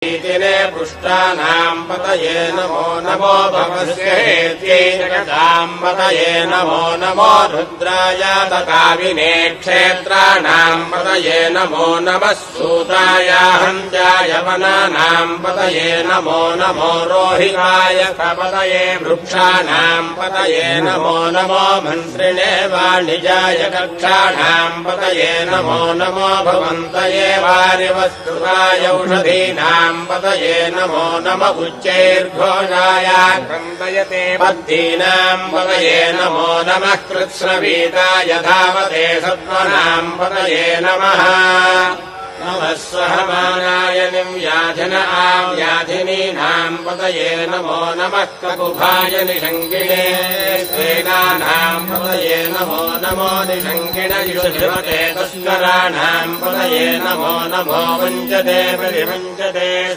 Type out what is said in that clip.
ीतिने पुष्टानाम् पतये नमो नमो भवस्येत्यै जगताम् पतये नमो नमो रुद्राय तकाविने क्षेत्राणाम् पतये नमो नमः सूताय हन्त्याय वनानाम् पतये नमो नमो रोहिताय पतये वृक्षाणाम् पतये नमो नमो मन्त्रिणे वाणिजाय कक्षाणाम् पतये नमो नमो भवन्तये वारिवस्तुताय औषधीनाम् पतये नमो नम उच्चैर्घोषाय क्रन्दयते पद्दीनाम् पतये नमो नमः कृत्स्नवीताय धावते सत्त्वनाम् पतये नमः नमः सहमानाय निव्याधिन आव्याधिनीनाम् पतये नमो नमः ककुभाय निषङ्गिणे स्त्रीणानाम् पतये नमो नमो निषङ्गिण युषिवते तस्कराणाम् पतये नमो नमो वञ्चते प्रतिवञ्चते